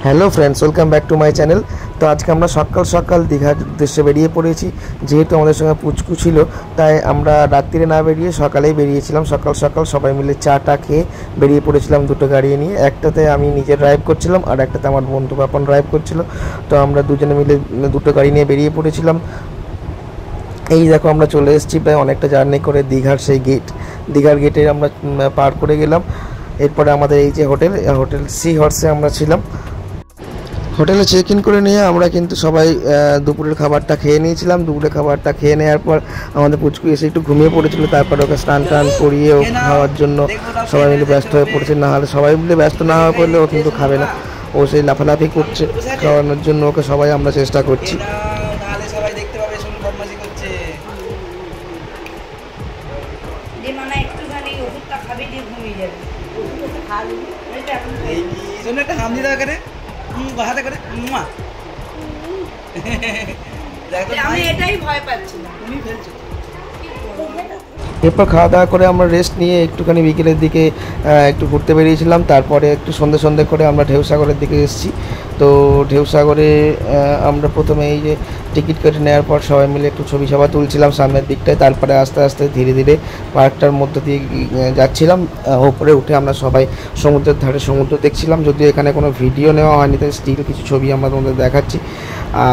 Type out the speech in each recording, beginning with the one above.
Hello friends, welcome back to my channel. তো আজকে আমরা সকাল সকাল দীঘার উদ্দেশ্যে বেরিয়ে পড়েছি। যেহেতু আমাদের সঙ্গে পুচকু ছিল, তাই আমরা রাত্রিরে না বেরিয়ে সকালেই বেরিয়েছিলাম। সকাল সকাল সবাই মিলে চাটা খেয়ে বেরিয়ে পড়েছিলাম দুটো গাড়ি নিয়ে। একটাতে আমি নিজে ড্রাইভ করছিলাম আর একটাতে আমার বন্ধু পাপন ড্রাইভ করছিল। তো আমরা দুজনে মিলে দুটো গাড়ি নিয়ে বেরিয়ে পড়েছিলাম। এই দেখো আমরা চলে এসেছি প্রায় অনেকটা জার্নি করে দীঘার সেই দীঘার গেটে আমরা পার করে গেলাম। এরপরে আমাদের এই যে হোটেল সি হর্সে আমরা ছিলাম। হোটেলে চেক ইন করে নিয়ে আমরা কিন্তু সবাই দুপুরের খাবারটা খেয়ে নিয়েছিলাম। দুপুরের খাবারটা খেয়ে নেওয়ার পর আমাদের পুচকু এসে একটু ঘুমিয়ে পড়েছিল। তারপর ওকে স্নান করিয়ে ও খাওয়ার জন্য সবাই মিলে ব্যস্ত হয়ে পড়েছে। না হলে সবাই মিলে ব্যস্ত না হয়ে পড়লে ও কিন্তু খাবে না। ও সেই লাফালাফি করছে, খাওয়ানোর জন্য ওকে সবাই আমরা চেষ্টা করছি। এরপর খাওয়া দাওয়া করে আমরা রেস্ট নিয়ে একটুখানি বিকেলের দিকে একটু ঘুরতে বেরিয়েছিলাম। তারপরে একটু সন্ধে করে আমরা ঢেউসাগরের দিকে এসেছি। তো ঢেউসাগরে আমরা প্রথমে এই যে টিকিট কেটে নেওয়ার পর সবাই মিলে একটু ছবি সভা তুলছিলাম সামনের দিকটায়। তারপরে আস্তে আস্তে ধীরে ধীরে পার্কটার মধ্যে দিয়ে যাচ্ছিলাম। উপরে উঠে আমরা সবাই সমুদ্রের ধারে সমুদ্র দেখছিলাম। যদিও এখানে কোনো ভিডিও নেওয়া হয়নি, তাই স্টিল কিছু ছবি আমরা তোমাদের দেখাচ্ছি।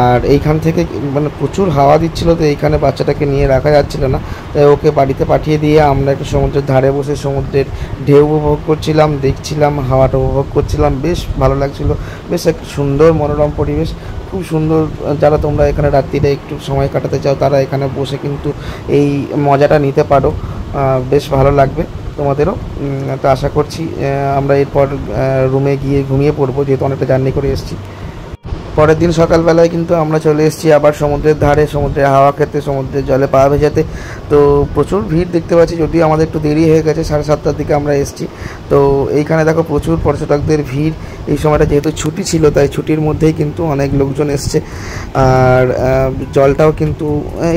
আর এইখান থেকে মানে প্রচুর হাওয়া দিচ্ছিলো, তো এইখানে বাচ্চাটাকে নিয়ে রাখা যাচ্ছিল না, তাই ওকে বাড়িতে পাঠিয়ে দিয়ে আমরা একটু সমুদ্রের ধারে বসে সমুদ্রের ঢেউ উপভোগ করছিলাম, দেখছিলাম, হাওয়াটা উপভোগ করছিলাম। বেশ ভালো লাগছিলো। বেশ একটা সুন্দর মনোরম পরিবেশ, খুব সুন্দর। যারা তোমরা এখানে রাত্রিরে একটু সময় কাটাতে চাও তারা এখানে বসে কিন্তু এই মজাটা নিতে পারো। বেশ ভালো লাগবে তোমাদেরও। তো আশা করছি আমরা এরপর রুমে গিয়ে ঘুমিয়ে পড়বো, যেহেতু অনেকটা জার্নি করে এসেছি। পরের দিন সকালবেলায় কিন্তু আমরা চলে এসেছি আবার সমুদ্রের ধারে, সমুদ্রের হাওয়া খেতে, সমুদ্রের জলে পা ভেজাতে। তো প্রচুর ভিড় দেখতে পাচ্ছি, যদিও আমাদের একটু দেরি হয়ে গেছে, 7:30টার দিকে আমরা এসেছি। তো এইখানে দেখো প্রচুর পর্যটকদের ভিড়। এই সময়টা যেহেতু ছুটি ছিল, তাই ছুটির মধ্যেই কিন্তু অনেক লোকজন এসছে। আর জলটাও কিন্তু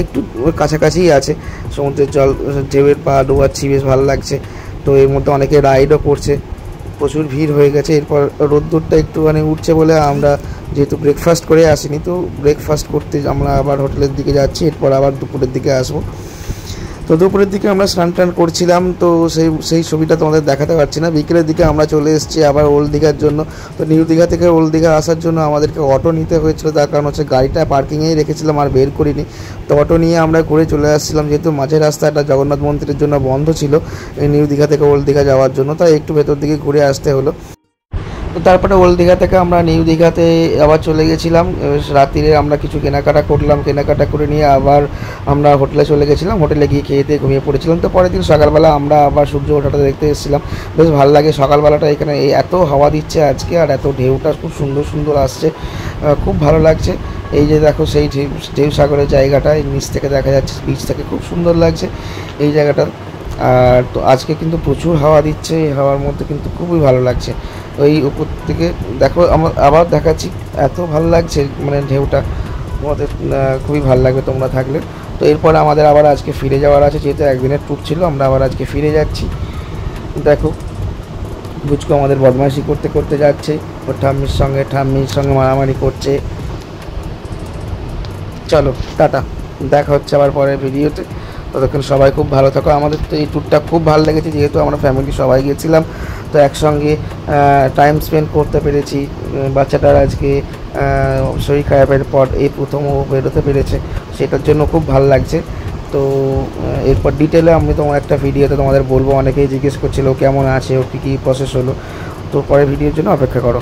একটু কাছাকাছিই আছে, সমুদ্রের জল, ঢেউয়ের পা ডোবাচ্ছি, বেশ ভালো লাগছে। তো এর মধ্যে অনেকে রাইডও করছে, প্রচুর ভিড় হয়ে গেছে। এরপর রোদ্দুরটা একটুখানি উঠছে বলে আমরা যেহেতু ব্রেকফাস্ট করে আসিনি, তো ব্রেকফাস্ট করতে আমরা আবার হোটেলের দিকে যাচ্ছি। এরপর আবার দুপুরের দিকে আসবো। তো দুপুরের দিকে আমরা স্নান করছিলাম, তো সেই ছবিটা তোমাদের দেখাতে পারছি না। বিকেলের দিকে আমরা চলে এসেছি আবার ওল্ড দীঘার জন্য। তো নিউ দীঘা থেকে ওল্ড দীঘা আসার জন্য আমাদেরকে অটো নিতে হয়েছিল, তার কারণ হচ্ছে গাড়িটা পার্কিংয়েই রেখেছিলাম আর বের করিনি। তো অটো নিয়ে আমরা ঘুরে চলে আসছিলাম, যেহেতু মাঝের রাস্তাটা জগন্নাথ মন্দিরের জন্য বন্ধ ছিল এই নিউ দীঘা থেকে ওল্ড দীঘা যাওয়ার জন্য, তাই একটু ভেতর দিকে ঘুরে আসতে হলো। তো তারপরে ওল্ড দীঘা থেকে আমরা নিউ দীঘাতে আবার চলে গেছিলাম। রাত্রিরে আমরা কিছু কেনাকাটা করলাম, কেনাকাটা করে নিয়ে আবার আমরা হোটেলে চলে গেছিলাম। হোটেলে গিয়ে খেয়ে দিয়ে ঘুমিয়ে পড়েছিলাম। তো পরের দিন সকালবেলা আমরা আবার সূর্য ওঠাটা দেখতে এসেছিলাম। বেশ ভালো লাগে সকালবেলাটা, এখানে এত হাওয়া দিচ্ছে আজকে, আর এত ঢেউটা খুব সুন্দর আসছে, খুব ভালো লাগছে। এই যে দেখো সেই ঢেউসাগরের জায়গাটা এই নিচ থেকে দেখা যাচ্ছে, বিচ থেকে খুব সুন্দর লাগছে এই জায়গাটা। আর তো আজকে কিন্তু প্রচুর হাওয়া দিচ্ছে, এই হাওয়ার মধ্যে কিন্তু খুবই ভালো লাগছে। ওই উপর থেকে দেখো আমার আবার দেখাচ্ছি, এত ভালো লাগছে মানে ঢেউটা, তোমাদের খুবই ভালো লাগবে তোমরা থাকলে। তো এরপর আমাদের আবার আজকে ফিরে যাওয়ার আছে, যেহেতু একদিনের ট্যুর ছিল, আমরা আবার আজকে ফিরে যাচ্ছি। দেখো বুঝকো আমাদের বদমাইশি করতে করতে যাচ্ছে, ওর ঠাম্মির সঙ্গে মারামারি করছে। চলো টাটা, দেখা হচ্ছে আবার পরের ভিডিওতে। ততক্ষণ সবাই খুব ভালো থাকো। আমাদের তো এই ট্যুরটা খুব ভালো লেগেছে, যেহেতু আমরা ফ্যামিলি সবাই গিয়েছিলাম, তো একসঙ্গে টাইম স্পেন্ড করতে পেরেছি। বাচ্চাটার আজকে শরীর খারাপের পর এই প্রথম ও বেরোতে পেরেছে, সেটার জন্য খুব ভালো লাগছে। তো এরপর ডিটেলে আমি তোমার একটা ভিডিওতে তোমাদের বলবো। অনেকেই জিজ্ঞেস করছিল কেমন আছে, ও কী প্রসেস হলো। তো পরের ভিডিওর জন্য অপেক্ষা করো।